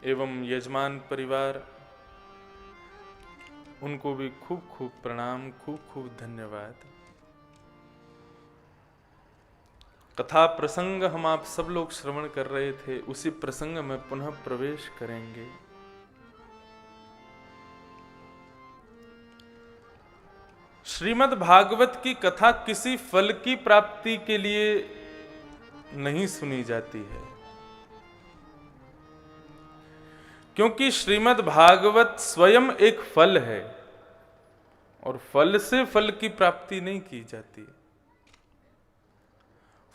एवं यजमान परिवार, उनको भी खूब खूब प्रणाम, खूब खूब धन्यवाद। कथा प्रसंग हम आप सब लोग श्रवण कर रहे थे, उसी प्रसंग में पुनः प्रवेश करेंगे। श्रीमद् भागवत की कथा किसी फल की प्राप्ति के लिए नहीं सुनी जाती है, क्योंकि श्रीमद् भागवत स्वयं एक फल है और फल से फल की प्राप्ति नहीं की जाती,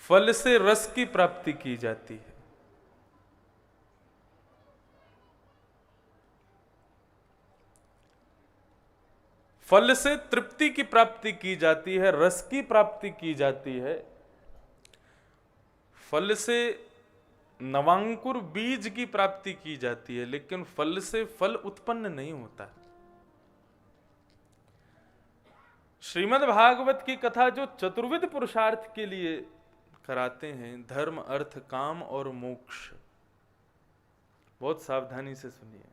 फल से रस की प्राप्ति की जाती है। फल से तृप्ति की प्राप्ति की जाती है, रस की प्राप्ति की जाती है। फल से नवांकुर बीज की प्राप्ति की जाती है, लेकिन फल से फल उत्पन्न नहीं होता। श्रीमद् भागवत की कथा जो चतुर्विध पुरुषार्थ के लिए कराते हैं, धर्म, अर्थ, काम और मोक्ष, बहुत सावधानी से सुनिए।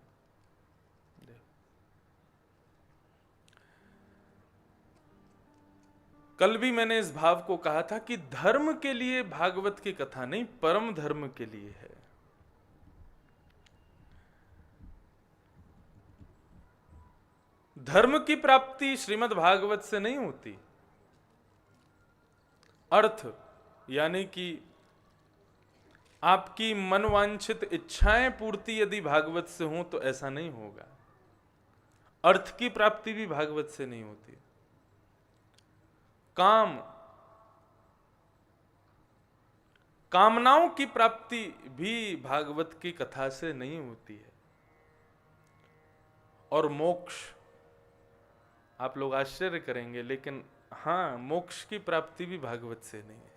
कल भी मैंने इस भाव को कहा था कि धर्म के लिए भागवत की कथा नहीं, परम धर्म के लिए है। धर्म की प्राप्ति श्रीमद् भागवत से नहीं होती। अर्थ यानी कि आपकी मनवांछित इच्छाएं पूर्ति यदि भागवत से हो तो ऐसा नहीं होगा। अर्थ की प्राप्ति भी भागवत से नहीं होती। काम, कामनाओं की प्राप्ति भी भागवत की कथा से नहीं होती है। और मोक्ष, आप लोग आश्चर्य करेंगे, लेकिन हां, मोक्ष की प्राप्ति भी भागवत से नहीं है।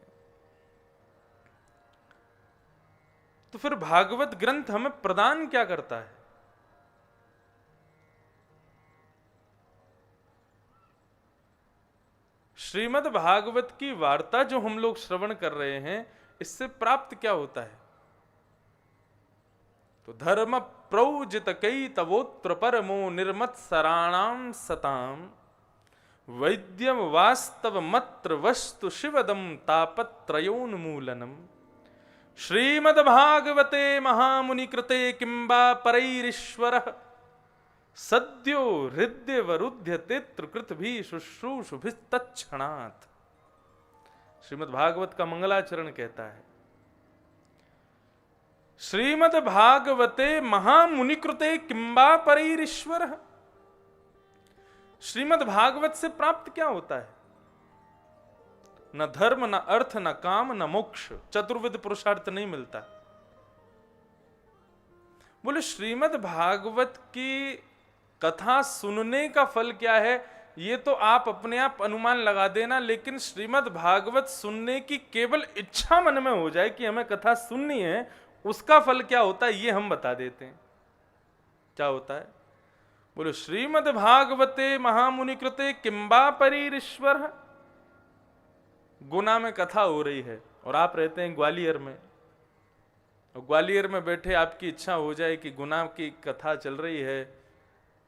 तो फिर भागवत ग्रंथ हमें प्रदान क्या करता है? श्रीमद् भागवत की वार्ता जो हम लोग श्रवण कर रहे हैं, इससे प्राप्त क्या होता है? तो धर्म प्रौजित कई तवोत्र परमो निर्मत्सराणाम सताम वैद्यम वास्तव मत्र वस्तु शिवदम तापत्रयोन्मूलनम श्रीमद् भागवते महामुनि कृते किंबा परैरीश्वरः सद्यो हृदय वरुध्य तेत्रकृत भी शुश्रूषुभिस्तत्क्षणात्। श्रीमद् भागवत का मंगलाचरण कहता है, श्रीमद् भागवते महामुनि कृते किंबा परैरीश्वर। श्रीमद् भागवत से प्राप्त क्या होता है? न धर्म, न अर्थ, न काम, न मोक्ष, चतुर्विध पुरुषार्थ नहीं मिलता। बोले श्रीमद् भागवत की कथा सुनने का फल क्या है, ये तो आप अपने आप अनुमान लगा देना, लेकिन श्रीमद् भागवत सुनने की केवल इच्छा मन में हो जाए कि हमें कथा सुननी है, उसका फल क्या होता है ये हम बता देते हैं। क्या होता है? बोलो श्रीमद् भागवते महामुनि कृते किंबा परैरीश्वर। गुना में कथा हो रही है और आप रहते हैं ग्वालियर में, और ग्वालियर में बैठे आपकी इच्छा हो जाए कि गुना की कथा चल रही है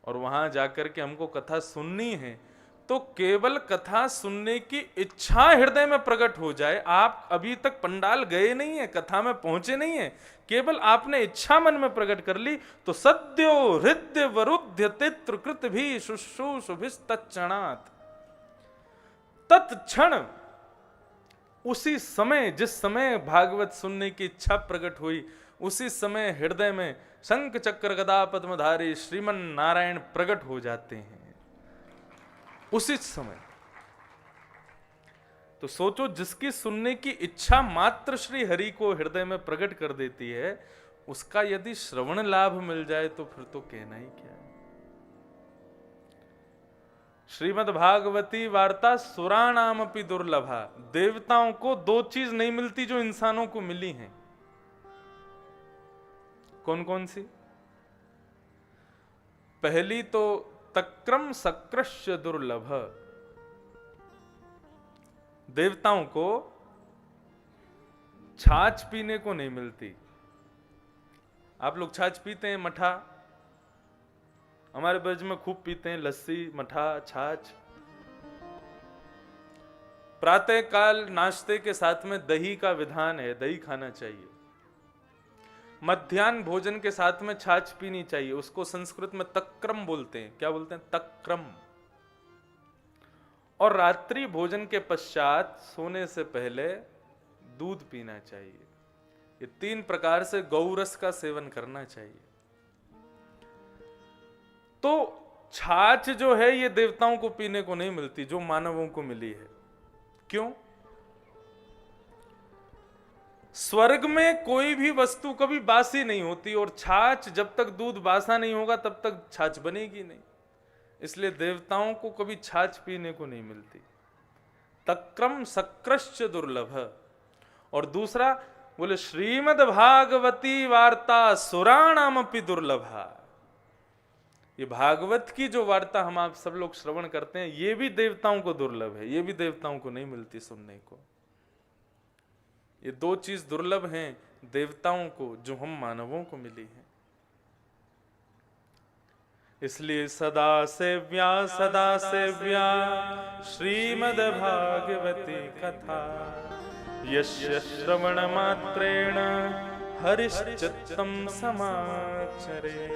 और वहां जाकर के हमको कथा सुननी है, तो केवल कथा सुनने की इच्छा हृदय में प्रकट हो जाए, आप अभी तक पंडाल गए नहीं है, कथा में पहुंचे नहीं है, केवल आपने इच्छा मन में प्रकट कर ली, तो सद्यो हृदय वरुध्य तेत्रकृत भी शुश्रूषुभिस्तत्क्षणात्। तत्क्षण, उसी समय, जिस समय भागवत सुनने की इच्छा प्रकट हुई, उसी समय हृदय में शंख चक्र गदा पद्मधारी श्रीमन नारायण प्रकट हो जाते हैं, उसी समय। तो सोचो, जिसकी सुनने की इच्छा मात्र श्री हरि को हृदय में प्रकट कर देती है, उसका यदि श्रवण लाभ मिल जाए तो फिर तो कहना ही क्या है। श्रीमद् भागवती वार्ता सुराणामपि दुर्लभा। देवताओं को दो चीज नहीं मिलती जो इंसानों को मिली हैं। कौन कौन सी? पहली तो तक्रम सकृष्य दुर्लभ। देवताओं को छाछ पीने को नहीं मिलती, आप लोग छाछ पीते हैं, मठा? हमारे ब्रज में खूब पीते हैं लस्सी, मठा, छाछ। प्रातः काल नाश्ते के साथ में दही का विधान है, दही खाना चाहिए। मध्याह्न भोजन के साथ में छाछ पीनी चाहिए, उसको संस्कृत में तक्रम बोलते हैं। क्या बोलते हैं? तक्रम। और रात्रि भोजन के पश्चात सोने से पहले दूध पीना चाहिए। ये 3 प्रकार से गौरस का सेवन करना चाहिए। तो छाछ जो है ये देवताओं को पीने को नहीं मिलती, जो मानवों को मिली है। क्यों? स्वर्ग में कोई भी वस्तु कभी बासी नहीं होती, और छाछ जब तक दूध बासा नहीं होगा तब तक छाछ बनेगी नहीं। इसलिए देवताओं को कभी छाछ पीने को नहीं मिलती। तक्रम सक्रश्च दुर्लभ। और दूसरा बोले श्रीमद् भागवती वार्ता सुराणामपि दुर्लभा। ये भागवत की जो वार्ता हम आप सब लोग श्रवण करते हैं, ये भी देवताओं को दुर्लभ है, ये भी देवताओं को नहीं मिलती सुनने को। ये 2 चीज दुर्लभ हैं देवताओं को, जो हम मानवों को मिली है। इसलिए सदा सेव्या श्रीमद् भागवती कथा, यस्य श्रवण मात्रेण हरिश्चित्तम समाचरे।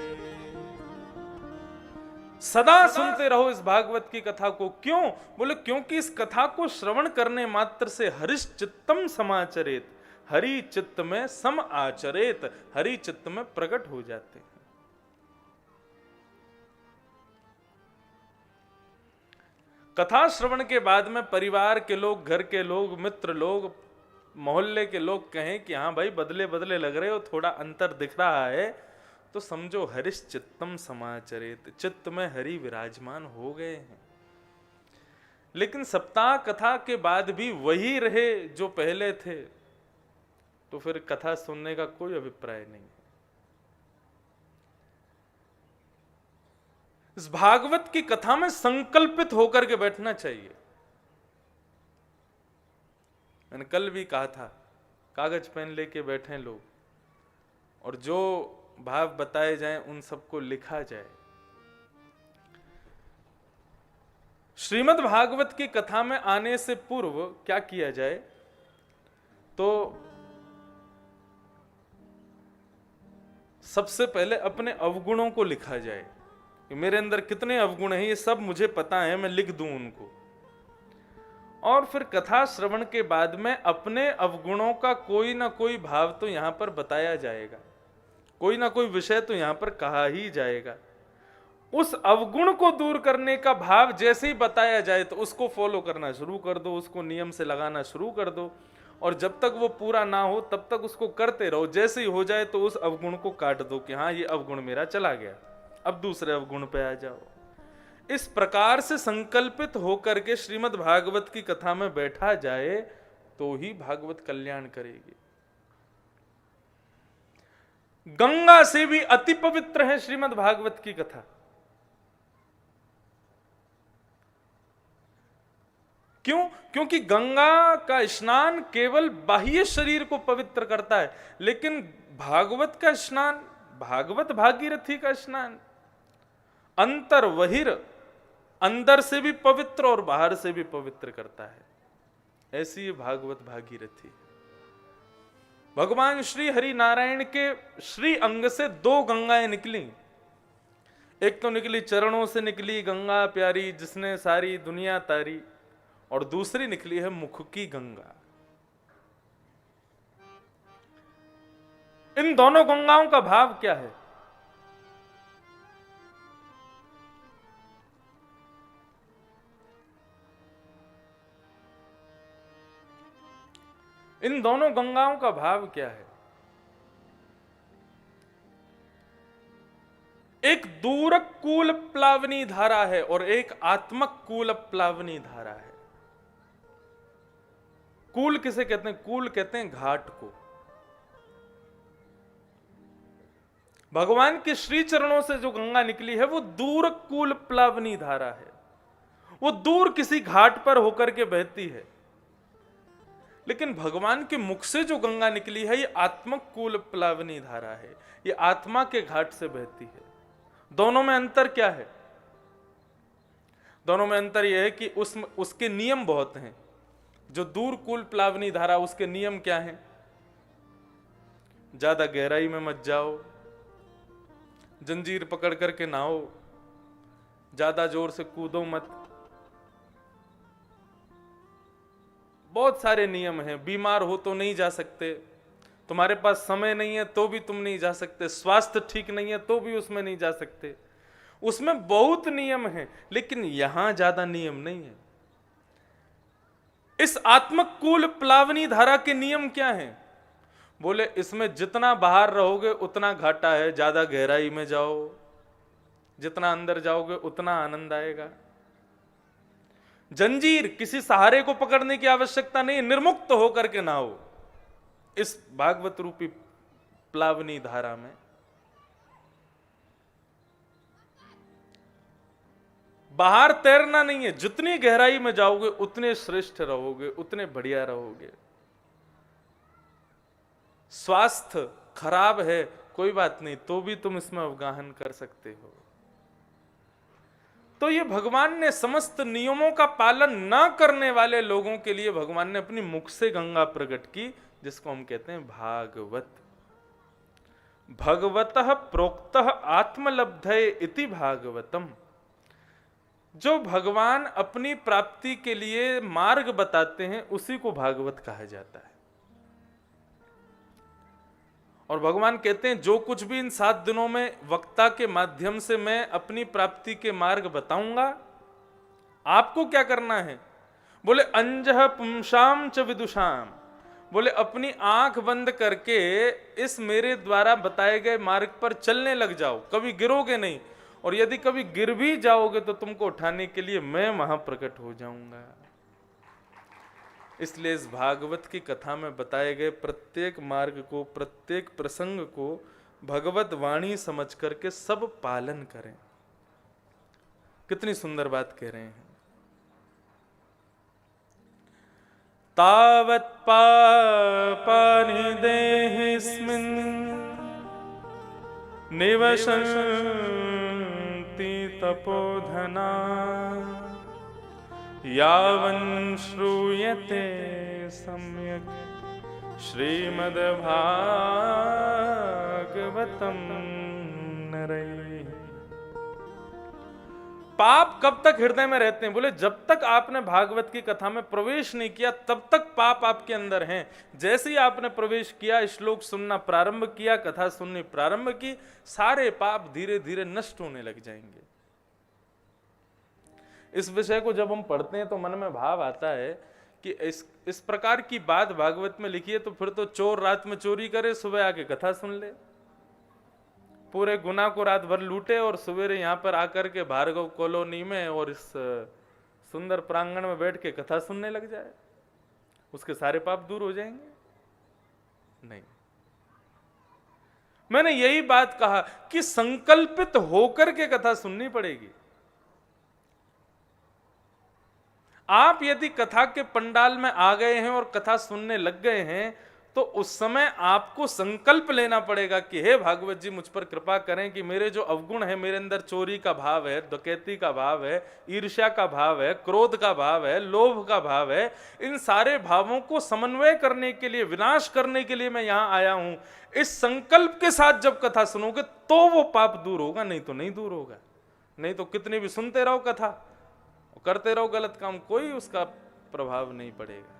सदा सुनते रहो इस भागवत की कथा को। क्यों? बोले क्योंकि इस कथा को श्रवण करने मात्र से हरिश्चित्तम समाचरेत, हरि चित्त में सम आचरेत, हरि चित्त में प्रकट हो जाते हैं। कथा श्रवण के बाद में परिवार के लोग, घर के लोग, मित्र लोग, मोहल्ले के लोग कहें कि हाँ भाई बदले बदले लग रहे हो, थोड़ा अंतर दिख रहा है, तो समझो हरिश्चित्तम समाचरेत, चित्त में हरि विराजमान हो गए हैं। लेकिन सप्ताह कथा के बाद भी वही रहे जो पहले थे, तो फिर कथा सुनने का कोई अभिप्राय नहीं। इस भागवत की कथा में संकल्पित होकर के बैठना चाहिए। मैंने कल भी कहा था, कागज पेन लेके बैठे लोग, और जो भाव बताए जाएं उन सबको लिखा जाए। श्रीमद् भागवत की कथा में आने से पूर्व क्या किया जाए? तो सबसे पहले अपने अवगुणों को लिखा जाए कि मेरे अंदर कितने अवगुण हैं, ये सब मुझे पता है, मैं लिख दूं उनको। और फिर कथा श्रवण के बाद में अपने अवगुणों का कोई ना कोई भाव तो यहां पर बताया जाएगा, कोई ना कोई विषय तो यहां पर कहा ही जाएगा। उस अवगुण को दूर करने का भाव जैसे ही बताया जाए तो उसको फॉलो करना शुरू कर दो, उसको नियम से लगाना शुरू कर दो, और जब तक वो पूरा ना हो तब तक उसको करते रहो। जैसे ही हो जाए तो उस अवगुण को काट दो कि हाँ ये अवगुण मेरा चला गया, अब दूसरे अवगुण पे आ जाओ। इस प्रकार से संकल्पित होकर के श्रीमद् भागवत की कथा में बैठा जाए तो ही भागवत कल्याण करेगी। गंगा से भी अति पवित्र है श्रीमद् भागवत की कथा। क्यों? क्योंकि गंगा का स्नान केवल बाह्य शरीर को पवित्र करता है, लेकिन भागवत का स्नान, भागवत भागीरथी का स्नान अंतर वहिर, अंदर से भी पवित्र और बाहर से भी पवित्र करता है। ऐसी ये भागवत भागीरथी। भगवान श्री हरि नारायण के श्री अंग से 2 गंगाएं निकली। एक तो निकली चरणों से निकली गंगा प्यारी जिसने सारी दुनिया तारी, और दूसरी निकली है मुख की गंगा। इन दोनों गंगाओं का भाव क्या है? इन दोनों गंगाओं का भाव क्या है? एक दूरक कूल प्लावनी धारा है और एक आत्मक कूल प्लावनी धारा है। कूल किसे कहते हैं? कूल कहते हैं घाट को। भगवान के श्री चरणों से जो गंगा निकली है वो दूर कूल प्लावनी धारा है, वो दूर किसी घाट पर होकर के बहती है। लेकिन भगवान के मुख से जो गंगा निकली है ये आत्मक कूल प्लावनी धारा है, ये आत्मा के घाट से बहती है। दोनों में अंतर क्या है? दोनों में अंतर यह है कि उसके नियम बहुत हैं। जो दूर कूल प्लावनी धारा, उसके नियम क्या हैं? ज्यादा गहराई में मत जाओ, जंजीर पकड़ करके नहाओ, ज्यादा जोर से कूदो मत, बहुत सारे नियम हैं। बीमार हो तो नहीं जा सकते, तुम्हारे पास समय नहीं है तो भी तुम नहीं जा सकते, स्वास्थ्य ठीक नहीं है तो भी उसमें नहीं जा सकते। उसमें बहुत नियम हैं, लेकिन यहां ज्यादा नियम नहीं है। इस आत्मक कूल प्लावनी धारा के नियम क्या हैं? बोले इसमें जितना बाहर रहोगे उतना घाटा है, ज्यादा गहराई में जाओ, जितना अंदर जाओगे उतना आनंद आएगा। जंजीर, किसी सहारे को पकड़ने की आवश्यकता नहीं, निर्मुक्त होकर के नहाओ इस भागवत रूपी प्लावनी धारा में। बाहर तैरना नहीं है, जितनी गहराई में जाओगे उतने श्रेष्ठ रहोगे, उतने बढ़िया रहोगे। स्वास्थ्य खराब है कोई बात नहीं, तो भी तुम इसमें अवगाहन कर सकते हो। तो ये भगवान ने समस्त नियमों का पालन न करने वाले लोगों के लिए भगवान ने अपनी मुख से गंगा प्रकट की, जिसको हम कहते हैं भागवत। भगवतः प्रोक्तः आत्मलब्धये इति भागवतम। जो भगवान अपनी प्राप्ति के लिए मार्ग बताते हैं उसी को भागवत कहा जाता है। और भगवान कहते हैं जो कुछ भी इन 7 दिनों में वक्ता के माध्यम से मैं अपनी प्राप्ति के मार्ग बताऊंगा, आपको क्या करना है? बोले अंजह पुंसाम च विदुषाम। बोले अपनी आंख बंद करके इस मेरे द्वारा बताए गए मार्ग पर चलने लग जाओ, कभी गिरोगे नहीं। और यदि कभी गिर भी जाओगे तो तुमको उठाने के लिए मैं वहां प्रकट हो जाऊंगा। इसलिए इस भागवत की कथा में बताए गए प्रत्येक मार्ग को, प्रत्येक प्रसंग को भगवत वाणी समझ करके सब पालन करें। कितनी सुंदर बात कह रहे हैं। तावत् पापानि देहिस्मिन् निवसन्ति तपोधना यावन् श्रूयते सम्यक् श्रीमद्भागवतं नरैः। पाप कब तक हृदय में रहते हैं? बोले जब तक आपने भागवत की कथा में प्रवेश नहीं किया तब तक पाप आपके अंदर हैं। जैसे ही आपने प्रवेश किया, श्लोक सुनना प्रारंभ किया, कथा सुननी प्रारंभ की, सारे पाप धीरे धीरे नष्ट होने लग जाएंगे। इस विषय को जब हम पढ़ते हैं तो मन में भाव आता है कि इस प्रकार की बात भागवत में लिखी है तो फिर तो चोर रात में चोरी करे, सुबह आके कथा सुन ले, पूरे गुना को रात भर लूटे और सवेरे यहाँ पर आकर के भार्गव कॉलोनी में और इस सुंदर प्रांगण में बैठ के कथा सुनने लग जाए, उसके सारे पाप दूर हो जाएंगे? नहीं। मैंने यही बात कहा कि संकल्पित होकर के कथा सुननी पड़ेगी। आप यदि कथा के पंडाल में आ गए हैं और कथा सुनने लग गए हैं तो उस समय आपको संकल्प लेना पड़ेगा कि हे भागवत जी मुझ पर कृपा करें कि मेरे जो अवगुण है, मेरे अंदर चोरी का भाव है, डकैती का भाव है, ईर्ष्या का भाव है, क्रोध का भाव है, लोभ का भाव है, इन सारे भावों को समन्वय करने के लिए, विनाश करने के लिए मैं यहां आया हूं। इस संकल्प के साथ जब कथा सुनोगे तो वो पाप दूर होगा, नहीं तो नहीं दूर होगा। नहीं तो कितनी भी सुनते रहो कथा, करते रहो गलत काम, कोई उसका प्रभाव नहीं पड़ेगा।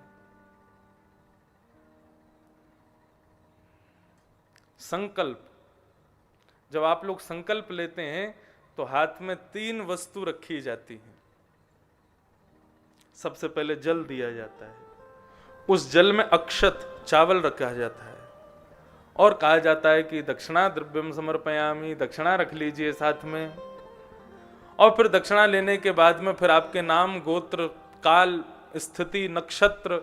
संकल्प, जब आप लोग संकल्प लेते हैं तो हाथ में 3 वस्तु रखी जाती हैं। सबसे पहले जल दिया जाता है, उस जल में अक्षत चावल रखा जाता है और कहा जाता है कि दक्षिणा द्रव्यम समर्पयामि, दक्षिणा रख लीजिए साथ में। और फिर दक्षिणा लेने के बाद में फिर आपके नाम, गोत्र, काल, स्थिति, नक्षत्र,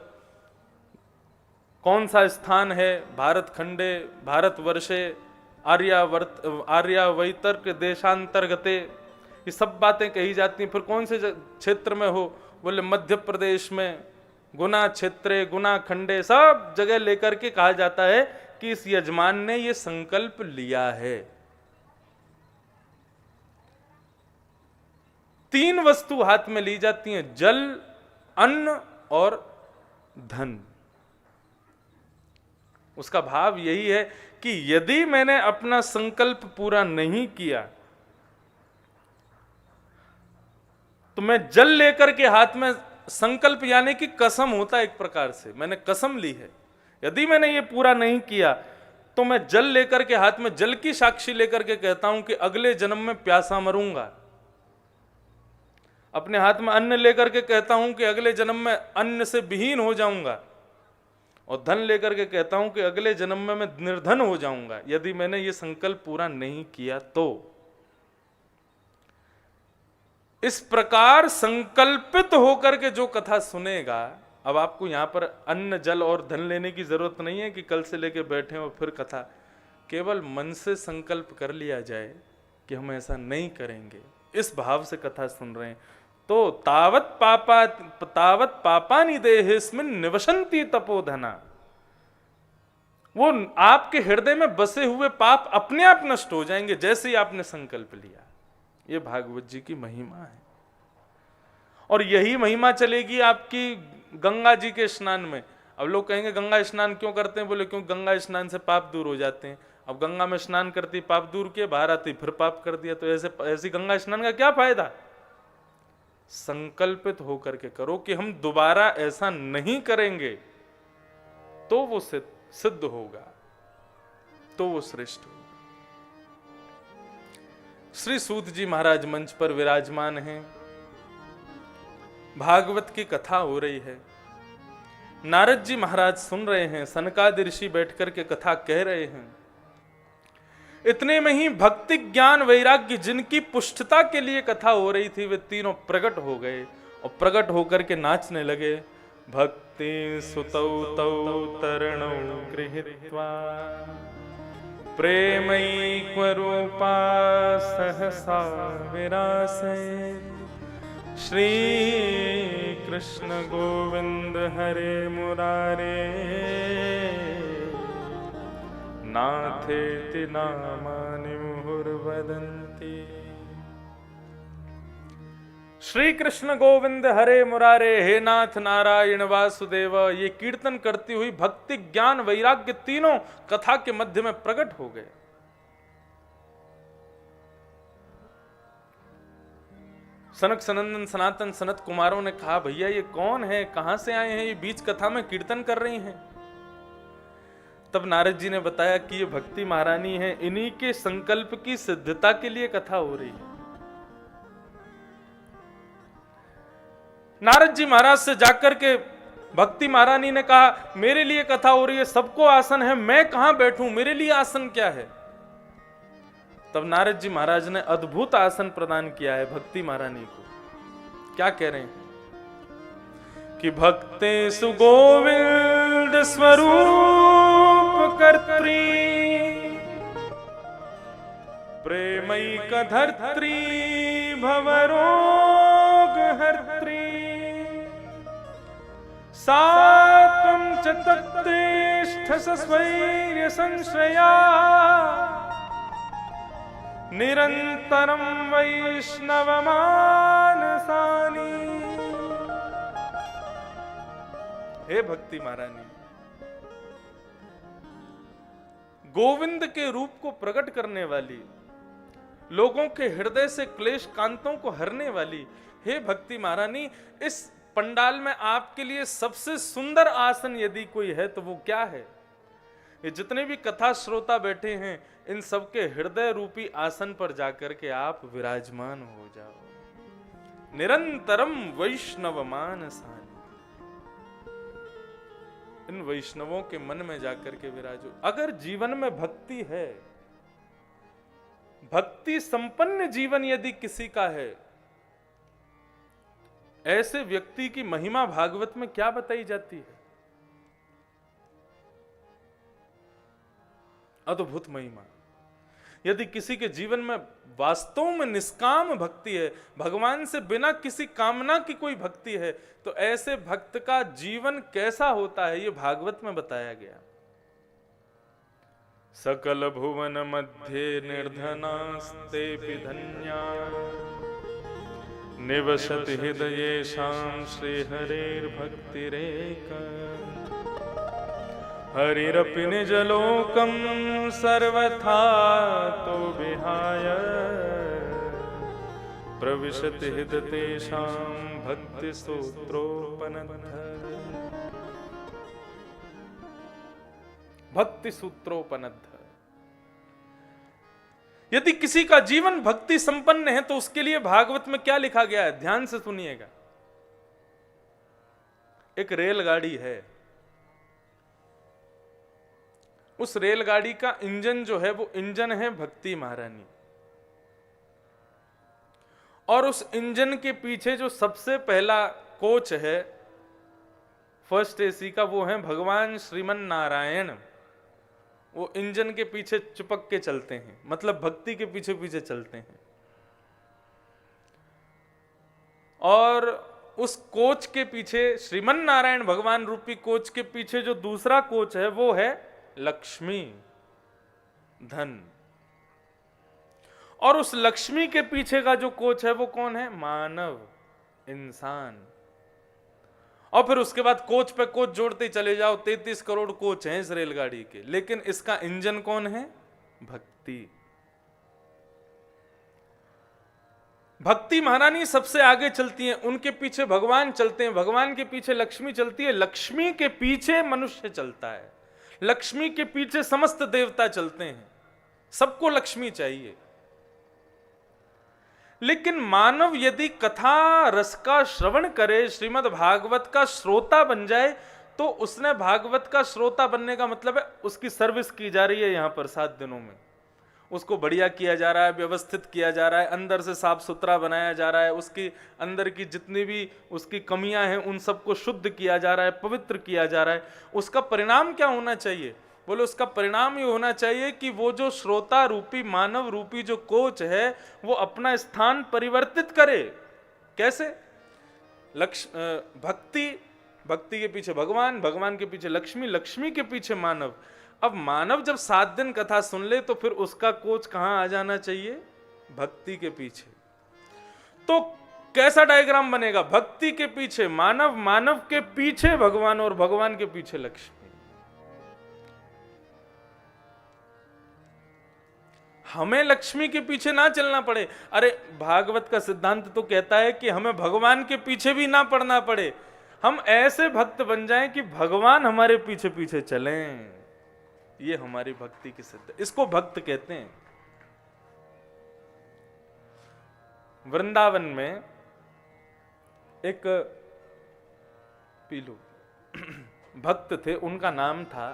कौन सा स्थान है, भारत खंडे, भारतवर्षे, आर्यावैतर्क देशांतर्गते, ये सब बातें कही जाती हैं। फिर कौन से क्षेत्र में हो, बोले मध्य प्रदेश में, गुना क्षेत्रे गुना खंडे सब जगह लेकर के कहा जाता है कि इस यजमान ने ये संकल्प लिया है। 3 वस्तु हाथ में ली जाती हैं, जल, अन्न और धन। उसका भाव यही है कि यदि मैंने अपना संकल्प पूरा नहीं किया तो मैं जल लेकर के हाथ में, संकल्प यानी कि कसम होता है एक प्रकार से, मैंने कसम ली है, यदि मैंने ये पूरा नहीं किया तो मैं जल लेकर के हाथ में, जल की साक्षी लेकर के कहता हूं कि अगले जन्म में प्यासा मरूंगा। अपने हाथ में अन्न लेकर के कहता हूं कि अगले जन्म में अन्न से विहीन हो जाऊंगा, और धन लेकर के कहता हूं कि अगले जन्म में मैं निर्धन हो जाऊंगा यदि मैंने ये संकल्प पूरा नहीं किया तो। इस प्रकार संकल्पित होकर के जो कथा सुनेगा, अब आपको यहां पर अन्न जल और धन लेने की जरूरत नहीं है कि कल से लेके बैठे और फिर कथा, केवल मन से संकल्प कर लिया जाए कि हम ऐसा नहीं करेंगे, इस भाव से कथा सुन रहे हैं तो तावत पापानि देहेस्मिन् निवसन्ति तपोधना, वो आपके हृदय में बसे हुए पाप अपने आप नष्ट हो जाएंगे जैसे ही आपने संकल्प लिया। ये भागवत जी की महिमा है, और यही महिमा चलेगी आपकी गंगा जी के स्नान में। अब लोग कहेंगे गंगा स्नान क्यों करते हैं, बोले क्यों गंगा स्नान से पाप दूर हो जाते हैं। अब गंगा में स्नान करती पाप दूर किए, बाहर आती फिर पाप कर दिया, तो ऐसी गंगा स्नान का क्या फायदा। संकल्पित होकर के करो कि हम दोबारा ऐसा नहीं करेंगे, तो वो सिद्ध होगा, तो वो श्रेष्ठ होगा। श्री सूत जी महाराज मंच पर विराजमान हैं, भागवत की कथा हो रही है, नारद जी महाराज सुन रहे हैं, सनकादि ऋषि बैठकर के कथा कह रहे हैं। इतने में ही भक्ति ज्ञान वैराग्य जिनकी पुष्टता के लिए कथा हो रही थी, वे तीनों प्रकट हो गए और प्रकट होकर के नाचने लगे। भक्ति सुतौ तौ तरणौ गृहीत्वा प्रेमैक्वरूपा सहसा विरासे श्री कृष्ण गोविंद हरे मुरारे नाथेति नामानि मुहुर्वदन्ति। श्री कृष्ण गोविंद हरे मुरारे, हे नाथ नारायण वासुदेव, ये कीर्तन करती हुई भक्ति ज्ञान वैराग्य तीनों कथा के मध्य में प्रकट हो गए। सनक सनंदन सनातन सनत कुमारों ने कहा, भैया ये कौन है, कहां से आए हैं, ये बीच कथा में कीर्तन कर रही हैं। तब नारद जी ने बताया कि ये भक्ति महारानी है, इन्हीं के संकल्प की सिद्धता के लिए कथा हो रही है। नारद जी महाराज से जाकर के भक्ति महारानी ने कहा, मेरे लिए कथा हो रही है, सबको आसन है, मैं कहां बैठूं, मेरे लिए आसन क्या है। तब नारद जी महाराज ने अद्भुत आसन प्रदान किया है भक्ति महारानी को। क्या कह रहे हैं कि भक्ते सुगोविंद स्वरूप कर्त्री प्रेमैक धर्त्री भवरोग हर्त्री सात्वं च तत्तिष्ठ सस्वैर्य संश्रया निरंतरम वैष्णव मानसानी। हे भक्ति महारानी, गोविंद के रूप को प्रकट करने वाली, लोगों के हृदय से क्लेश कांतों को हरने वाली, हे भक्ति महारानी, इस पंडाल में आपके लिए सबसे सुंदर आसन यदि कोई है तो वो क्या है। ये जितने भी कथा श्रोता बैठे हैं, इन सबके हृदय रूपी आसन पर जाकर के आप विराजमान हो जाओ। निरंतरम वैष्णव मानसानि, इन वैष्णवों के मन में जाकर के विराजो। अगर जीवन में भक्ति है, भक्ति संपन्न जीवन यदि किसी का है, ऐसे व्यक्ति की महिमा भागवत में क्या बताई जाती है। अद्भुत महिमा। यदि किसी के जीवन में वास्तव में निष्काम भक्ति है, भगवान से बिना किसी कामना की कोई भक्ति है, तो ऐसे भक्त का जीवन कैसा होता है ये भागवत में बताया गया। सकल भुवन मध्य निर्धनास्तेऽपि धन्या निवसति हृदयेषां श्रीहरेर्भक्तिरेका हरिरपि निजलोकं सर्वथा तो विहाय प्रविशति हृदयेषां भक्तिसूत्रोपनद्ध। भक्ति सूत्रोपनद्ध। यदि किसी का जीवन भक्ति संपन्न है तो उसके लिए भागवत में क्या लिखा गया है, ध्यान से सुनिएगा। एक रेलगाड़ी है, उस रेलगाड़ी का इंजन जो है वो इंजन है भक्ति महारानी, और उस इंजन के पीछे जो सबसे पहला कोच है फर्स्ट एसी का, वो है भगवान श्रीमन नारायण। वो इंजन के पीछे चिपक के चलते हैं, मतलब भक्ति के पीछे पीछे चलते हैं। और उस कोच के पीछे, श्रीमन नारायण भगवान रूपी कोच के पीछे जो दूसरा कोच है वो है लक्ष्मी, धन। और उस लक्ष्मी के पीछे का जो कोच है वो कौन है, मानव, इंसान। और फिर उसके बाद कोच पे कोच जोड़ते चले जाओ, 33 करोड़ कोच हैं इस रेलगाड़ी के, लेकिन इसका इंजन कौन है, भक्ति। भक्ति महारानी सबसे आगे चलती है, उनके पीछे भगवान चलते हैं, भगवान के पीछे लक्ष्मी चलती है, लक्ष्मी के पीछे मनुष्य चलता है, लक्ष्मी के पीछे समस्त देवता चलते हैं। सबको लक्ष्मी चाहिए। लेकिन मानव यदि कथा रस का श्रवण करे, श्रीमद् भागवत का श्रोता बन जाए, तो उसने भागवत का श्रोता बनने का मतलब है उसकी सर्विस की जा रही है। यहां पर 7 दिनों में उसको बढ़िया किया जा रहा है, व्यवस्थित किया जा रहा है, अंदर से साफ सुथरा बनाया जा रहा है, उसकी अंदर की जितनी भी उसकी कमियां हैं उन सबको शुद्ध किया जा रहा है, पवित्र किया जा रहा है। उसका परिणाम क्या होना चाहिए, बोलो उसका परिणाम ये होना चाहिए कि वो जो श्रोता रूपी, मानव रूपी जो कोच है वो अपना स्थान परिवर्तित करे। कैसे, भक्ति, भक्ति के पीछे भगवान, भगवान के पीछे लक्ष्मी, लक्ष्मी के पीछे मानव। अब मानव जब 7 दिन कथा सुन ले तो फिर उसका कोच कहां आ जाना चाहिए, भक्ति के पीछे। तो कैसा डायग्राम बनेगा, भक्ति के पीछे मानव, मानव के पीछे भगवान और भगवान के पीछे लक्ष्मी। हमें लक्ष्मी के पीछे ना चलना पड़े। अरे भागवत का सिद्धांत तो कहता है कि हमें भगवान के पीछे भी ना पड़ना पड़े, हम ऐसे भक्त बन जाएं कि भगवान हमारे पीछे पीछे चलें। ये हमारी भक्ति की सिद्ध, इसको भक्त कहते हैं। वृंदावन में एक पीलू भक्त थे, उनका नाम था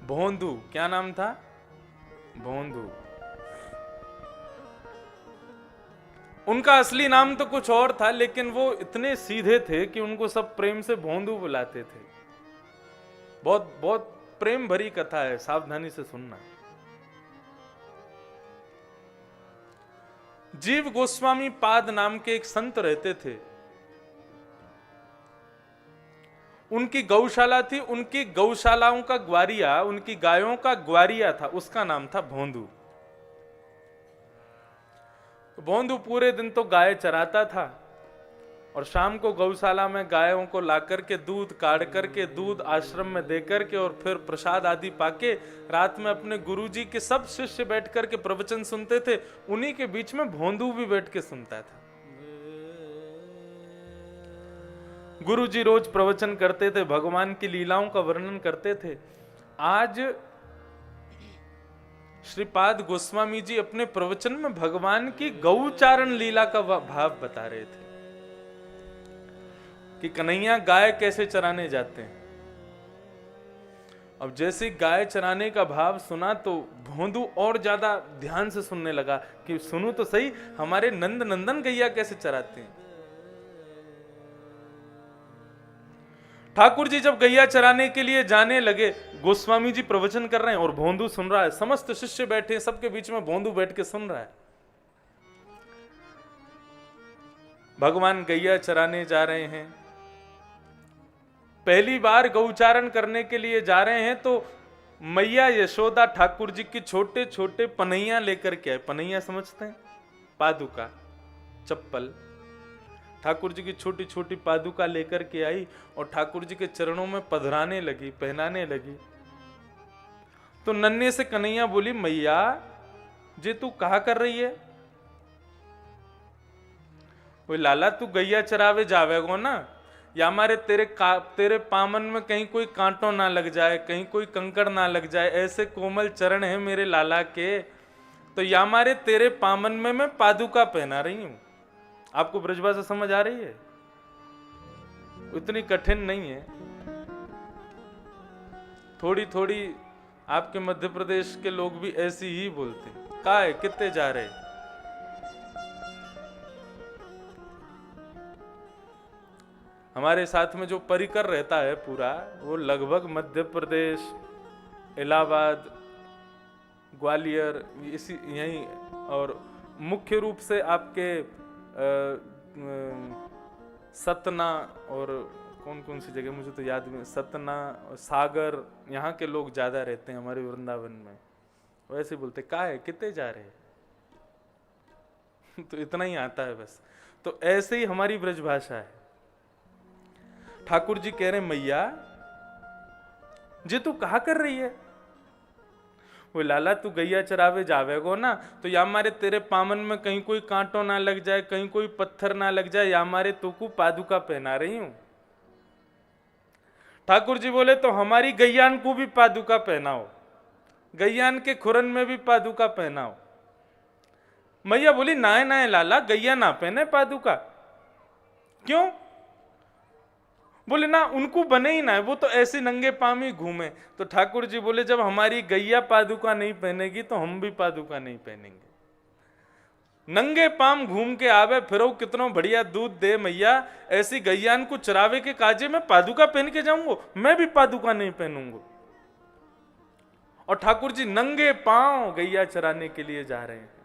भोंदू। क्या नाम था, भोंदू। उनका असली नाम तो कुछ और था, लेकिन वो इतने सीधे थे कि उनको सब प्रेम से भोंदू बुलाते थे। बहुत बहुत प्रेम भरी कथा है, सावधानी से सुनना। जीव गोस्वामी पाद नाम के एक संत रहते थे, उनकी गौशाला थी, उनकी गौशालाओं का ग्वारिया, उनकी गायों का ग्वारिया था, उसका नाम था भोंदू। भोंदू पूरे दिन तो गाय चराता था और शाम को गौशाला में गायों को लाकर के दूध काढ़ करके, दूध आश्रम में देकर के और फिर प्रसाद आदि पाके रात में अपने गुरुजी के सब शिष्य बैठ करके प्रवचन सुनते थे। उन्हीं के बीच में भोंदू भी बैठ के सुनता था। गुरुजी रोज प्रवचन करते थे, भगवान की लीलाओं का वर्णन करते थे। आज श्रीपाद गोस्वामी जी अपने प्रवचन में भगवान की गौचारण लीला का भाव बता रहे थे कि कन्हैया गाय कैसे चराने जाते हैं। अब जैसे गाय चराने का भाव सुना तो भोंदू और ज्यादा ध्यान से सुनने लगा कि सुनूं तो सही, हमारे नंद नंदन गैया कैसे चराते हैं। ठाकुर जी जब गैया चराने के लिए जाने लगे, गोस्वामी जी प्रवचन कर रहे हैं और भोंदू सुन रहा है, समस्त शिष्य बैठे हैं, सबके बीच में भोंदू बैठ के सुन रहा है। भगवान गैया चराने जा रहे हैं, पहली बार गौचारण करने के लिए जा रहे हैं, तो मैया यशोदा ठाकुर जी की छोटे छोटे पनैया लेकर के आए। पनैया समझते हैं? पादुका, चप्पल। ठाकुर जी की छोटी छोटी पादुका लेकर के आई और ठाकुर जी के चरणों में पधराने लगी, पहनाने लगी। तो नन्हे से कन्हैया बोली, मैया जे तू कहा कर रही है? वो लाला तू गैया चरावे जावेगो ना, या हमारे तेरे पामन में कहीं कोई कांटो ना लग जाए, कहीं कोई कंकड़ ना लग जाए, ऐसे कोमल चरण है मेरे लाला के, तो या हमारे तेरे पामन में मैं पादुका पहना रही हूं। आपको ब्रजभाषा समझ आ रही है? उतनी कठिन नहीं है, थोड़ी थोड़ी आपके मध्य प्रदेश के लोग भी ऐसी ही बोलते हैं। का है कितने जा रहे? हमारे साथ में जो परिकर रहता है पूरा, वो लगभग मध्य प्रदेश, इलाहाबाद, ग्वालियर, इसी यहीं, और मुख्य रूप से आपके सतना और कौन कौन सी जगह मुझे तो याद नहीं, सतना और सागर, यहाँ के लोग ज्यादा रहते हैं हमारे वृंदावन में। वैसे बोलते का है कितने जा रहे तो इतना ही आता है बस। तो ऐसे ही हमारी ब्रजभाषा है। ठाकुर जी कह रहे मैया जे तू कहा कर रही है? वो लाला तू गैया चरावे जावेगो ना, तो या हमारे तेरे पामन में कहीं कोई कांटो ना लग जाए, कहीं कोई पत्थर ना लग जाए, या हमारे तुकू पादुका पहना रही हूं। ठाकुर जी बोले तो हमारी गैयान को भी पादुका पहनाओ, गैयान के खुरन में भी पादुका पहनाओ। मैया बोली नाय नाय लाला, गैया ना पहने पादुका। क्यों? बोले ना उनको बने ही ना, वो तो ऐसे नंगे पाम ही घूमे। तो ठाकुर जी बोले जब हमारी गैया पादुका नहीं पहनेगी तो हम भी पादुका नहीं पहनेंगे। नंगे पाम घूम के आवे फिरो, कितनो बढ़िया दूध दे मैया, ऐसी गैयान को चरावे के काजे में पादुका पहन के जाऊंगा? मैं भी पादुका नहीं पहनूंगा। और ठाकुर जी नंगे पांव गैया चराने के लिए जा रहे हैं।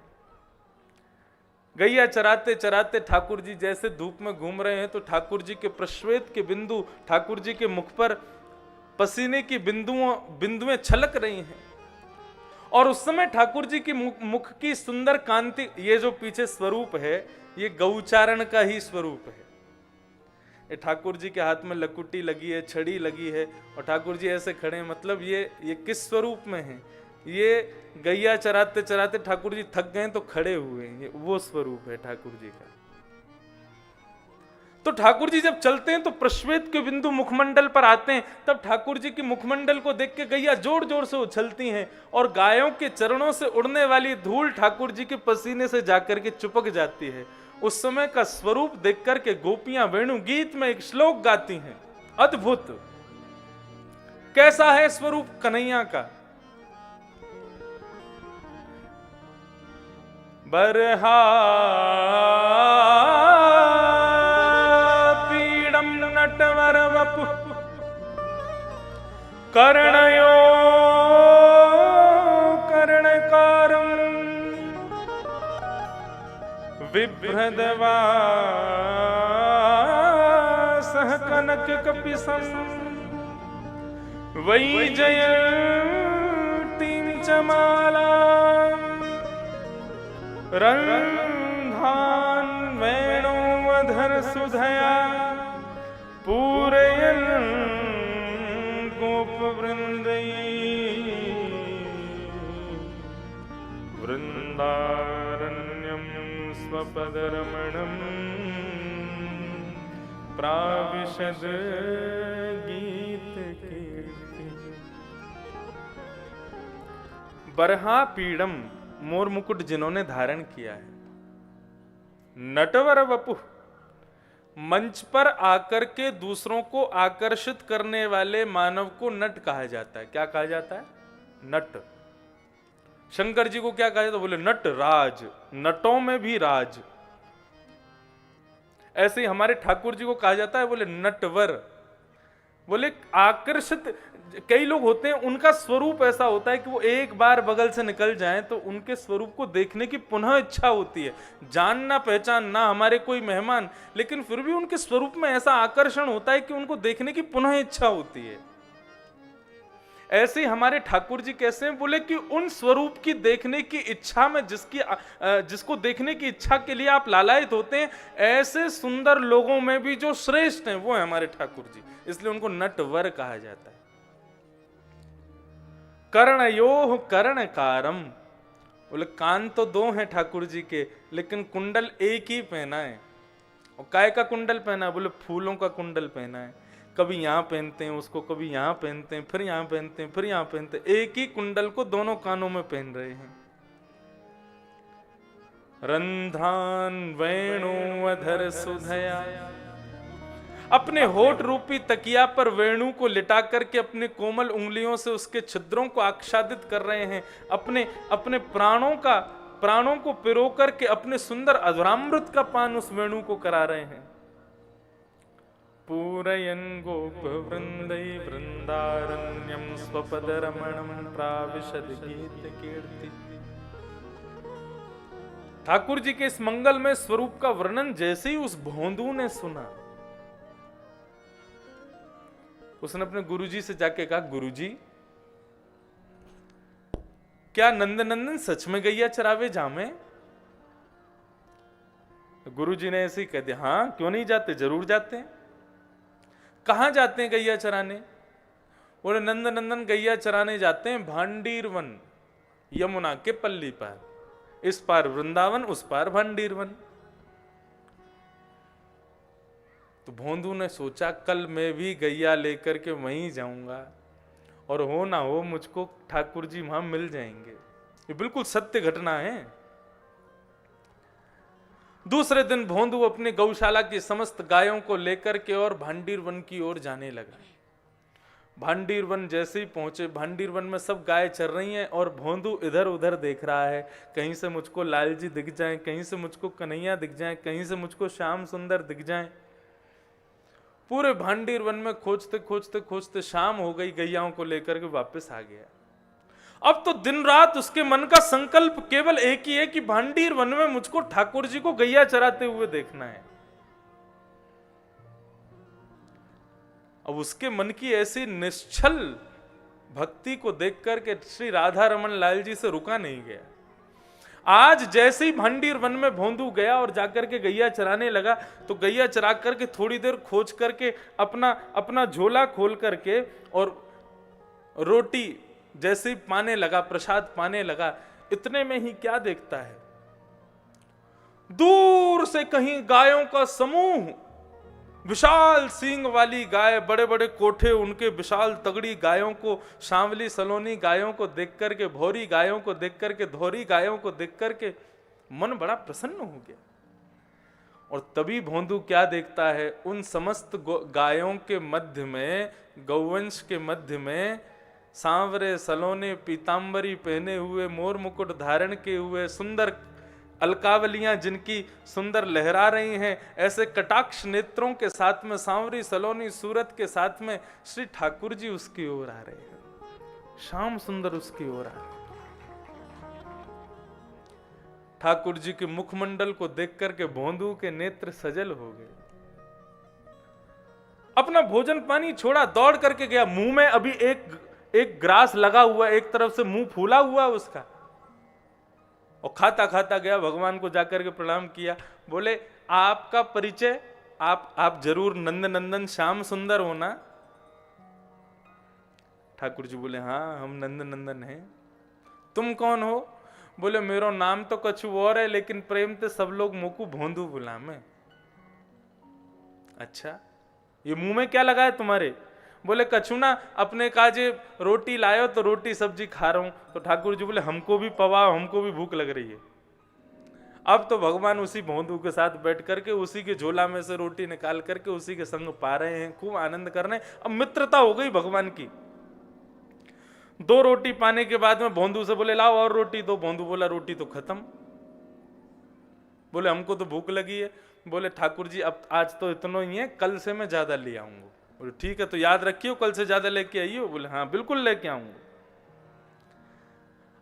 गैया चराते चराते ठाकुर जी जैसे धूप में घूम रहे हैं, तो ठाकुर जी के प्रश्वेत के बिंदु, ठाकुर जी के मुख पर पसीने की बिंदुएं छलक रही हैं। और उस समय ठाकुर जी की मुख की सुंदर कांति, ये जो पीछे स्वरूप है ये गौचारण का ही स्वरूप है। ये ठाकुर जी के हाथ में लकुटी लगी है, छड़ी लगी है, और ठाकुर जी ऐसे खड़े हैं। मतलब ये किस स्वरूप में है? ये गैया चराते चराते ठाकुर जी थक गए तो खड़े हुए हैं, ये वो स्वरूप है ठाकुर जी का। तो ठाकुर जी जब चलते हैं तो प्रश्वेत के बिंदु मुखमंडल पर आते हैं, तब ठाकुर जी की मुखमंडल को देख के गैया जोर जोर से उछलती हैं, और गायों के चरणों से उड़ने वाली धूल ठाकुर जी के पसीने से जाकर के चिपक जाती है। उस समय का स्वरूप देख करके गोपियां वेणु गीत में एक श्लोक गाती हैं, अद्भुत। कैसा है स्वरूप कन्हैया का? बरहा पीडम नटवर वपु कर्णयो कर्णकारम बिभ्रदवा सह कनक कपिसम वै जयंतीं चमाला रंधान वेणुवधर सुधया पूरयन् गोप वृंदारण्यं स्वपदरमणं प्राविशद गीत कीर्ति। बरहा पीड़म, मोर मुकुट जिन्होंने धारण किया है। नटवर वपु, मंच पर आकर के दूसरों को आकर्षित करने वाले मानव को नट कहा जाता है। क्या कहा जाता है? नट। शंकर जी को क्या कहा जाता है? बोले नट राज, नटों में भी राज। ऐसे ही हमारे ठाकुर जी को कहा जाता है, बोले नटवर। बोले आकर्षित, कई लोग होते हैं उनका स्वरूप ऐसा होता है कि वो एक बार बगल से निकल जाएं तो उनके स्वरूप को देखने की पुनः इच्छा होती है, जानना पहचानना हमारे कोई मेहमान, लेकिन फिर भी उनके स्वरूप में ऐसा आकर्षण होता है कि उनको देखने की पुनः इच्छा होती है। ऐसे ही हमारे ठाकुर जी कैसे हैं, बोले कि उन स्वरूप की देखने की इच्छा में जिसको देखने की इच्छा के लिए आप लालायित होते हैं, ऐसे सुंदर लोगों में भी जो श्रेष्ठ हैं वो है हमारे ठाकुर जी, इसलिए उनको नटवर कहा जाता है। कर्णयोः कर्णकारम, बोले कान तो दो हैं ठाकुर जी के, लेकिन कुंडल एक ही पहना है। और काय का कुंडल पहना है, बोले फूलों का कुंडल पहना है। कभी यहाँ पहनते हैं उसको, कभी यहाँ पहनते हैं, फिर यहाँ पहनते हैं, फिर यहाँ पहनते हैं, एक ही कुंडल को दोनों कानों में पहन रहे हैं। रंध्रान वेणु अधर सुधया, अपने होठ रूपी तकिया पर वेणु को लिटा करके अपने कोमल उंगलियों से उसके छिद्रों को आच्छादित कर रहे हैं। अपने प्राणों को पिरो करके अपने सुंदर अधरामृत का पान उस वेणु को करा रहे हैं। पूरयन गोप वृंदै वृंदारण्यम स्वपद रमणम प्राविशद गीत कीर्ति। ठाकुर जी के इस मंगलमय स्वरूप का वर्णन जैसे ही उस भोंदू ने सुना, उसने अपने गुरुजी से जाके कहा, गुरुजी क्या नंदनंदन सच में गैया चरावे जामे? गुरुजी ने ऐसे ही कह दिया, हाँ क्यों नहीं जाते, जरूर जाते हैं। कहां जाते हैं गैया चराने? बोले नंदनंदन गैया चराने जाते हैं भांडीर वन, यमुना के पल्ली पार, इस पार वृंदावन उस पार भांडीर वन। तो भोंदू ने सोचा कल मैं भी गैया लेकर के वहीं जाऊंगा और हो ना हो मुझको ठाकुर जी वहां मिल जाएंगे। ये बिल्कुल सत्य घटना है। दूसरे दिन भोंदू अपने गौशाला की समस्त गायों को लेकर के और भांडीर वन की ओर जाने लगा। भांडीर वन जैसे ही पहुंचे, भांडीर वन में सब गाय चर रही हैं और भोंदू इधर उधर देख रहा है, कहीं से मुझको लालजी दिख जाए, कहीं से मुझको कन्हैया दिख जाए, कहीं से मुझको श्याम सुंदर दिख जाए। पूरे भांडीर वन में खोजते खोजते खोजते शाम हो गई, गैयाओं को लेकर के वापस आ गया। अब तो दिन रात उसके मन का संकल्प केवल एक ही है कि भांडीर वन में मुझको ठाकुर जी को गैया चराते हुए देखना है। अब उसके मन की ऐसी निश्चल भक्ति को देख करके श्री राधा रमन लाल जी से रुका नहीं गया। आज जैसे ही भांडीर वन में भोंदू गया और जाकर के गैया चराने लगा, तो गैया चरा करके थोड़ी देर खोज करके अपना झोला खोल करके और रोटी जैसे ही पाने लगा, प्रसाद पाने लगा, इतने में ही क्या देखता है, दूर से कहीं गायों का समूह, विशाल सींग वाली गाय, बड़े बड़े कोठे उनके, विशाल तगड़ी गायों को, सांवली सलोनी गायों को देख करके, भौरी गायों को देख करके, धोरी गायों को देख करके मन बड़ा प्रसन्न हो गया। और तभी भोंदू क्या देखता है, उन समस्त गायों के मध्य में, गौवंश के मध्य में, सांवरे सलोने पीतांबरी पहने हुए, मोर मुकुट धारण किए हुए, सुंदर अलकावलियां जिनकी सुंदर लहरा रही हैं, ऐसे कटाक्ष नेत्रों के साथ में, सांवरी सलोनी सूरत के साथ में श्री ठाकुर जी उसकी ओर आ रहे हैं, श्याम सुंदर उसकी ओर आ रहे हैं। ठाकुर जी के मुखमंडल को देख करके भोंदू के नेत्र सजल हो गए। अपना भोजन पानी छोड़ा, दौड़ करके गया, मुंह में अभी एक ग्रास लगा हुआ, एक तरफ से मुंह फूला हुआ उसका, और खाता खाता गया, भगवान को जाकर के प्रणाम किया। बोले आपका परिचय, आप जरूर नंदनंदन श्याम सुंदर हो ना? ठाकुर जी बोले हाँ हम नंदनंदन हैं। तुम कौन हो? बोले मेरो नाम तो कछु और है, लेकिन प्रेम से सब लोग मुकु भोंदू बुलावे। अच्छा, ये मुंह में क्या लगा है तुम्हारे? बोले कछु ना, अपने काजे रोटी लायो तो रोटी सब्जी खा रहा हूं। तो ठाकुर जी बोले हमको भी पवाओ, हमको भी भूख लग रही है। अब तो भगवान उसी भोंदू के साथ बैठ करके उसी के झोला में से रोटी निकाल करके उसी के संग पा रहे हैं, खूब आनंद कर रहे हैं। अब मित्रता हो गई भगवान की। 2 रोटी पाने के बाद में भोंदू से बोले लाओ और रोटी दो। भोंदू बोला रोटी तो खत्म। बोले हमको तो भूख लगी है। बोले ठाकुर जी अब आज तो इतना ही है, कल से मैं ज्यादा ले आऊंगा। बोले ठीक है, तो याद रखियो, कल से ज्यादा लेके आइयो। बोले हाँ बिल्कुल लेके आऊंगा।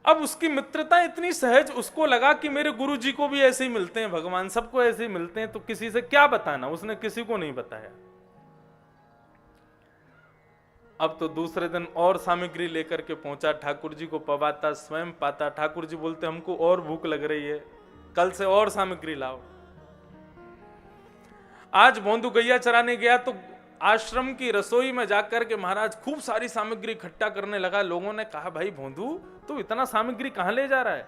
अब उसकी मित्रता इतनी सहज, उसको लगा कि मेरे गुरुजी को भी ऐसे ही मिलते हैं भगवान, सबको ऐसे ही मिलते हैं, तो किसी से क्या बताना, उसने किसी को नहीं बताया। अब तो दूसरे दिन और सामग्री लेकर के पहुंचा, ठाकुर जी को पवाता, स्वयं पाता। ठाकुर जी बोलते हमको और भूख लग रही है, कल से और सामग्री लाओ। आज भोंदू गैया चराने गया तो आश्रम की रसोई में जाकर के महाराज खूब सारी सामग्री इकट्ठा करने लगा। लोगों ने कहा भाई भोंदू तू इतना सामग्री कहां ले जा रहा है?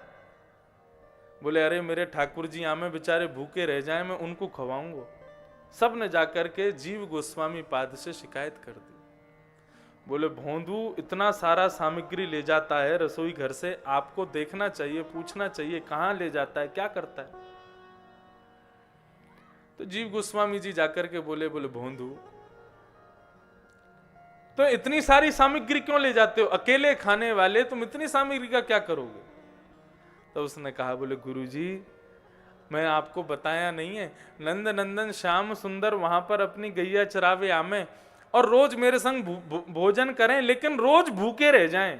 बोले अरे मेरे ठाकुर जी आमे बेचारे भूखे रह जाएं, मैं उनको खवाऊंगा। सब ने जाकर के जीव गोस्वामी पाद से शिकायत कर दी। बोले भोंदू इतना सारा सामग्री ले जाता है रसोई घर से, आपको देखना चाहिए, पूछना चाहिए कहां ले जाता है, क्या करता है। तो जीव गोस्वामी जी जाकर के बोले भोंदू तो इतनी सारी सामग्री क्यों ले जाते हो, अकेले खाने वाले तुम इतनी सामग्री का क्या करोगे? तो उसने कहा बोले गुरुजी मैं आपको बताया नहीं है, नंद नंदन श्याम सुंदर वहां पर अपनी गैया चरावे आमे और रोज मेरे संग भोजन करें, लेकिन रोज भूखे रह जाएं।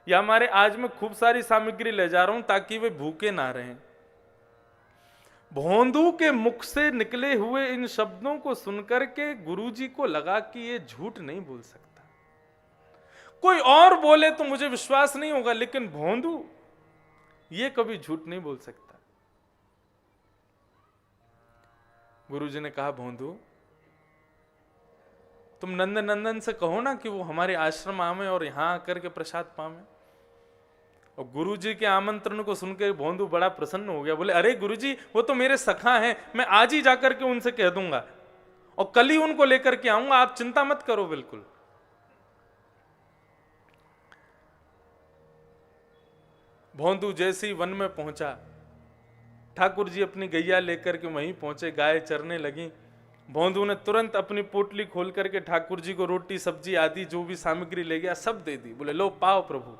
या हमारे आज मैं खूब सारी सामग्री ले जा रहा हूं ताकि वे भूखे ना रहें। भोंदू के मुख से निकले हुए इन शब्दों को सुनकर के गुरुजी को लगा कि ये झूठ नहीं बोल सकता। कोई और बोले तो मुझे विश्वास नहीं होगा, लेकिन भोंदू ये कभी झूठ नहीं बोल सकता। गुरुजी ने कहा भोंदू तुम नंद नंदन से कहो ना कि वो हमारे आश्रम आवे और यहां आकर के प्रसाद पावे। और गुरुजी के आमंत्रण को सुनकर भोंदू बड़ा प्रसन्न हो गया। बोले अरे गुरुजी वो तो मेरे सखा हैं, मैं आज ही जाकर के उनसे कह दूंगा और कल ही उनको लेकर के आऊंगा, आप चिंता मत करो। बिल्कुल। भोंदू जैसे ही वन में पहुंचा, ठाकुर जी अपनी गैया लेकर के वहीं पहुंचे, गाय चरने लगी। भोंदू ने तुरंत अपनी पोटली खोल करके ठाकुर जी को रोटी सब्जी आदि जो भी सामग्री ले गया सब दे दी। बोले लो पाओ प्रभु।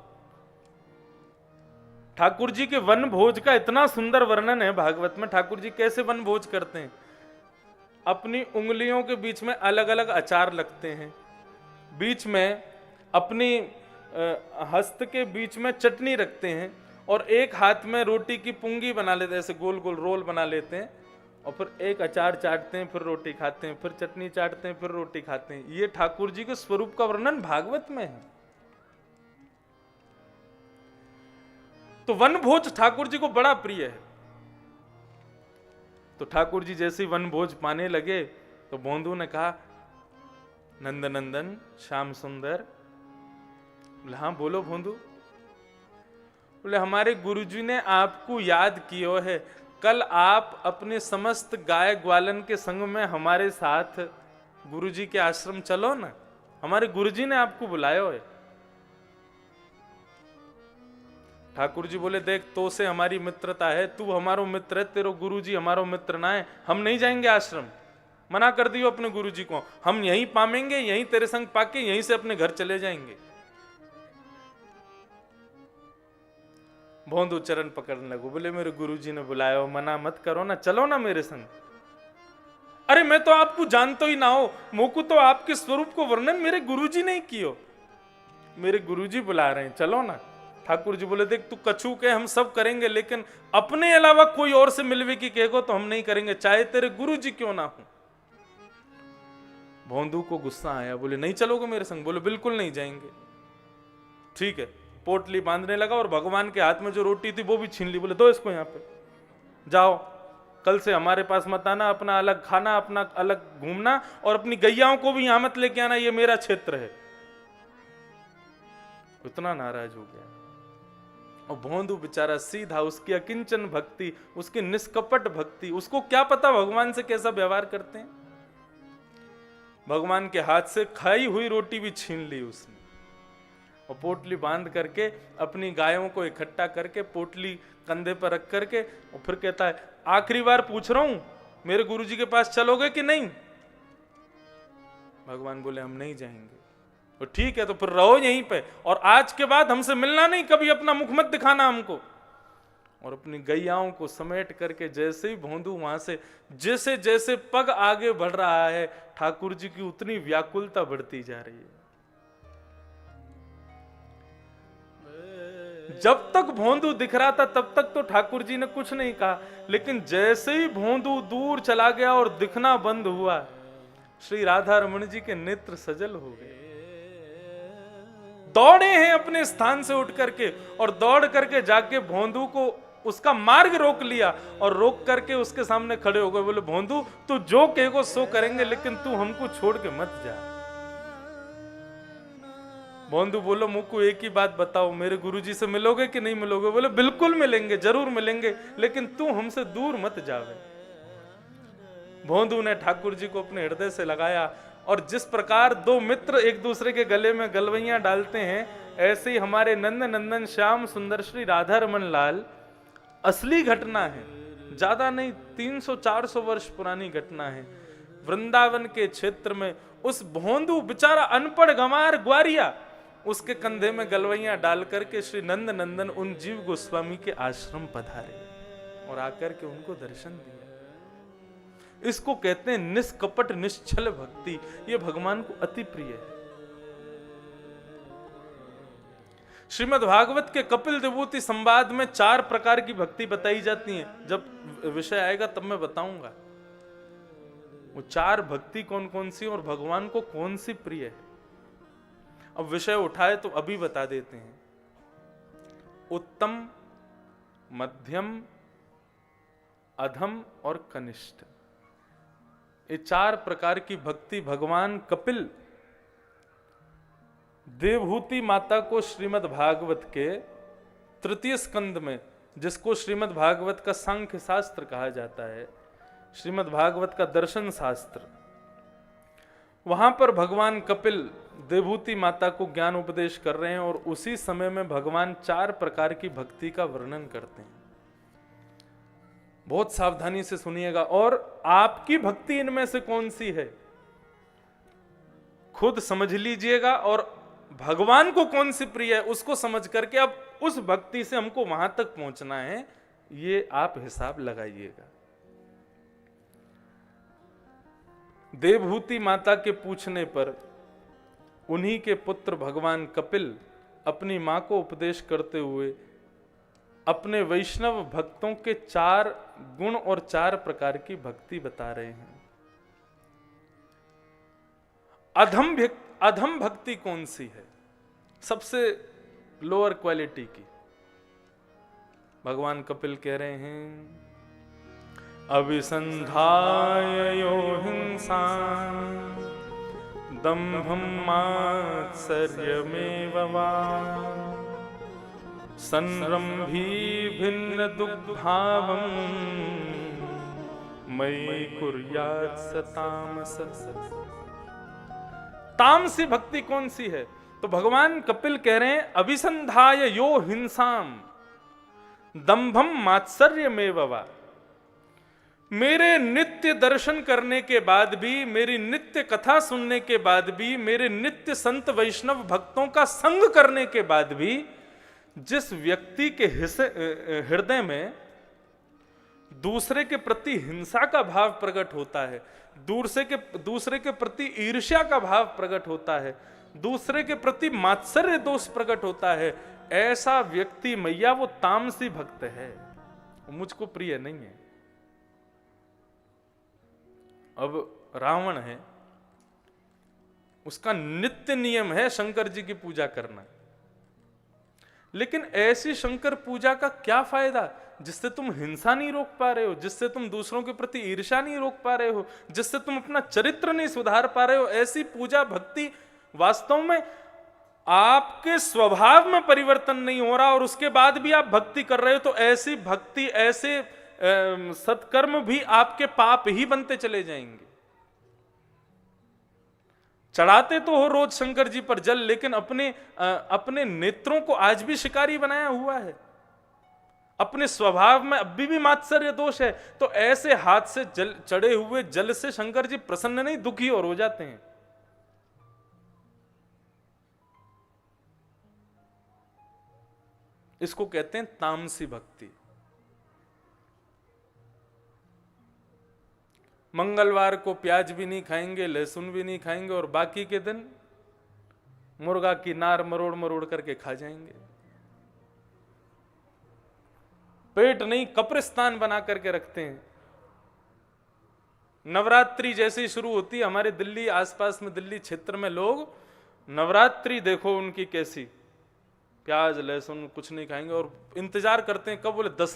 ठाकुर जी के वन भोज का इतना सुंदर वर्णन है भागवत में। ठाकुर जी कैसे वन भोज करते हैं, अपनी उंगलियों के बीच में अलग अलग अचार लगते हैं, बीच में अपनी हस्त के बीच में चटनी रखते हैं और एक हाथ में रोटी की पुंगी बना लेते हैं, ऐसे गोल गोल रोल बना लेते हैं और फिर एक अचार चाटते हैं, फिर रोटी खाते हैं, फिर चटनी चाटते हैं, फिर रोटी खाते हैं। ये ठाकुर जी के स्वरूप का वर्णन भागवत में है। तो वन भोज ठाकुर जी को बड़ा प्रिय है। तो ठाकुर जी जैसे वन भोज पाने लगे तो भोंदू ने कहा नंद नंदन श्याम सुंदर। बोले हाँ बोलो भोंदू। बोले हमारे गुरुजी ने आपको याद किया है, कल आप अपने समस्त गाय ग्वालन के संग में हमारे साथ गुरुजी के आश्रम चलो ना, हमारे गुरुजी ने आपको बुलाया है। ठाकुर जी बोले देख तो से हमारी मित्रता है, तू हमारो मित्र है, तेरो गुरुजी हमारो मित्र ना है, हम नहीं जाएंगे आश्रम। मना कर दियो अपने गुरुजी को, हम यहीं पामेंगे, यहीं तेरे संग पाके यहीं से अपने घर चले जाएंगे। भोंदू चरण पकड़ने लगो। बोले मेरे गुरुजी ने बुलाया, मना मत करो ना, चलो ना मेरे संग। अरे मैं तो आपको जानतो ही ना हो, मोकू तो आपके स्वरूप को वर्णन मेरे गुरुजी ने कियो, मेरे गुरुजी बुला रहे हैं, चलो ना। ठाकुर जी बोले देख तू कछू के हम सब करेंगे, लेकिन अपने अलावा कोई और से मिलवे की कहेगो तो हम नहीं करेंगे, चाहे तेरे गुरुजी क्यों ना हो। भोंदू को गुस्सा आया। बोले नहीं चलोगे मेरे संग? बोले बिल्कुल नहीं जाएंगे। ठीक है, पोटली बांधने लगा और भगवान के हाथ में जो रोटी थी वो भी छीन ली। बोले दो इसको यहाँ पे, जाओ कल से हमारे पास मत आना, अपना अलग खाना, अपना अलग घूमना और अपनी गैयाओं को भी यहां मत लेके आना, ये मेरा क्षेत्र है। उतना नाराज हो गया। और भोंदू बेचारा सीधा, उसकी अकिंचन भक्ति, उसकी निष्कपट भक्ति, उसको क्या पता भगवान से कैसा व्यवहार करते हैं। भगवान के हाथ से खाई हुई रोटी भी छीन ली उसने और पोटली बांध करके अपनी गायों को इकट्ठा करके पोटली कंधे पर रख करके और फिर कहता है आखिरी बार पूछ रहा हूं, मेरे गुरुजी के पास चलोगे कि नहीं? भगवान बोले हम नहीं जाएंगे। तो ठीक है, तो फिर रहो यहीं पे और आज के बाद हमसे मिलना नहीं, कभी अपना मुख मत दिखाना हमको। और अपनी गैयाओं को समेट करके जैसे ही भोंदू वहां से जैसे जैसे पग आगे बढ़ रहा है, ठाकुर जी की उतनी व्याकुलता बढ़ती जा रही है। जब तक भोंदू दिख रहा था तब तक तो ठाकुर जी ने कुछ नहीं कहा, लेकिन जैसे ही भोंदू दूर चला गया और दिखना बंद हुआ, श्री राधा रमन जी के नेत्र सजल हो गए। दौड़े हैं अपने स्थान से उठ करके और दौड़ करके जाके भोंदू को उसका मार्ग रोक लिया और रोक करके उसके सामने खड़े हो गए। बोले भोंदू तू जो कहेगो सो करेंगे, लेकिन तू हमको छोड़ के मत जा। भोंदू बोलो मुझको एक ही बात बताओ, मेरे गुरुजी से मिलोगे कि नहीं मिलोगे? बोले बिल्कुल मिलेंगे, जरूर मिलेंगे, लेकिन तू हमसे दूर मत जावे। भोंदू ने ठाकुर जी को अपने हृदय से लगाया और जिस प्रकार दो मित्र एक दूसरे के गले में गलवैयां डालते हैं, ऐसे ही हमारे नंद नंदन श्याम सुंदर श्री राधा रमन लाल, असली घटना है, ज्यादा नहीं, 300-400 वर्ष पुरानी घटना है। वृंदावन के क्षेत्र में उस भोंदू बेचारा अनपढ़ गंवार ग्वारिया, उसके कंधे में गलवैयां डाल करके श्री नंद नंदन उन जीव गोस्वामी के आश्रम पधारे और आकर के उनको दर्शन दिया। इसको कहते हैं निष्कपट निश्चल भक्ति। ये भगवान को अति प्रिय है। श्रीमद् भागवत के कपिल विभूति संवाद में 4 प्रकार की भक्ति बताई जाती है। जब विषय आएगा तब मैं बताऊंगा वो 4 भक्ति कौन कौन सी और भगवान को कौन सी प्रिय है। अब विषय उठाए तो अभी बता देते हैं। उत्तम, मध्यम, अधम और कनिष्ठ, ये 4 प्रकार की भक्ति भगवान कपिल देवहूति माता को श्रीमद् भागवत के 3 स्कंद में, जिसको श्रीमद् भागवत का सांख्य शास्त्र कहा जाता है, श्रीमद् भागवत का दर्शन शास्त्र, वहां पर भगवान कपिल देवहूति माता को ज्ञान उपदेश कर रहे हैं और उसी समय में भगवान 4 प्रकार की भक्ति का वर्णन करते हैं। बहुत सावधानी से सुनिएगा। और आपकी भक्ति इनमें से कौन सी है खुद समझ लीजिएगा, और भगवान को कौन सी प्रिय है उसको समझ करके अब उस भक्ति से हमको वहां तक पहुंचना है, ये आप हिसाब लगाइएगा। देवहूति माता के पूछने पर उन्हीं के पुत्र भगवान कपिल अपनी मां को उपदेश करते हुए अपने वैष्णव भक्तों के 4 गुण और 4 प्रकार की भक्ति बता रहे हैं। अधम भक्ति कौन सी है? सबसे लोअर क्वालिटी की। भगवान कपिल कह रहे हैं, अभिसंधाय यो हिंसा दंभं मात्सर्यमेव वा संरंभी भिन्न दुग्धावं मयि कुर्यात् सतामस। तामसी भक्ति कौन सी है? तो भगवान कपिल कह रहे हैं, अभिसंधाय यो हिंसाम दंभम मात्सर्यमेव वा। मेरे नित्य दर्शन करने के बाद भी, मेरी नित्य कथा सुनने के बाद भी, मेरे नित्य संत वैष्णव भक्तों का संग करने के बाद भी जिस व्यक्ति के हृदय में दूसरे के प्रति हिंसा का भाव प्रकट होता है, दूसरे के प्रति ईर्ष्या का भाव प्रकट होता है, दूसरे के प्रति मात्सर्य दोष प्रकट होता है, ऐसा व्यक्ति मैया वो तामसी भक्त है, मुझको प्रिय नहीं है। अब रावण है, उसका नित्य नियम है शंकर जी की पूजा करना, लेकिन ऐसी शंकर पूजा का क्या फायदा जिससे तुम हिंसा नहीं रोक पा रहे हो, जिससे तुम दूसरों के प्रति ईर्ष्या नहीं रोक पा रहे हो, जिससे तुम अपना चरित्र नहीं सुधार पा रहे हो। ऐसी पूजा भक्ति वास्तव में आपके स्वभाव में परिवर्तन नहीं हो रहा और उसके बाद भी आप भक्ति कर रहे हो, तो ऐसी भक्ति, ऐसे सत्कर्म भी आपके पाप ही बनते चले जाएंगे। चढ़ाते तो हो रोज शंकर जी पर जल, लेकिन अपने नेत्रों को आज भी शिकारी बनाया हुआ है, अपने स्वभाव में अभी भी मात्सर्य दोष है। तो ऐसे हाथ से जल चढ़े हुए जल से शंकर जी प्रसन्न नहीं, दुखी और हो जाते हैं। इसको कहते हैं तामसी भक्ति। मंगलवार को प्याज भी नहीं खाएंगे, लहसुन भी नहीं खाएंगे, और बाकी के दिन मुर्गा की नार मरोड़ मरोड़ करके खा जाएंगे। पेट नहीं कब्रिस्तान बना करके रखते हैं। नवरात्रि जैसे ही शुरू होती है, हमारे दिल्ली आसपास में, दिल्ली क्षेत्र में लोग नवरात्रि देखो उनकी कैसी, प्याज लहसुन कुछ नहीं खाएंगे और इंतजार करते हैं कब बोले 10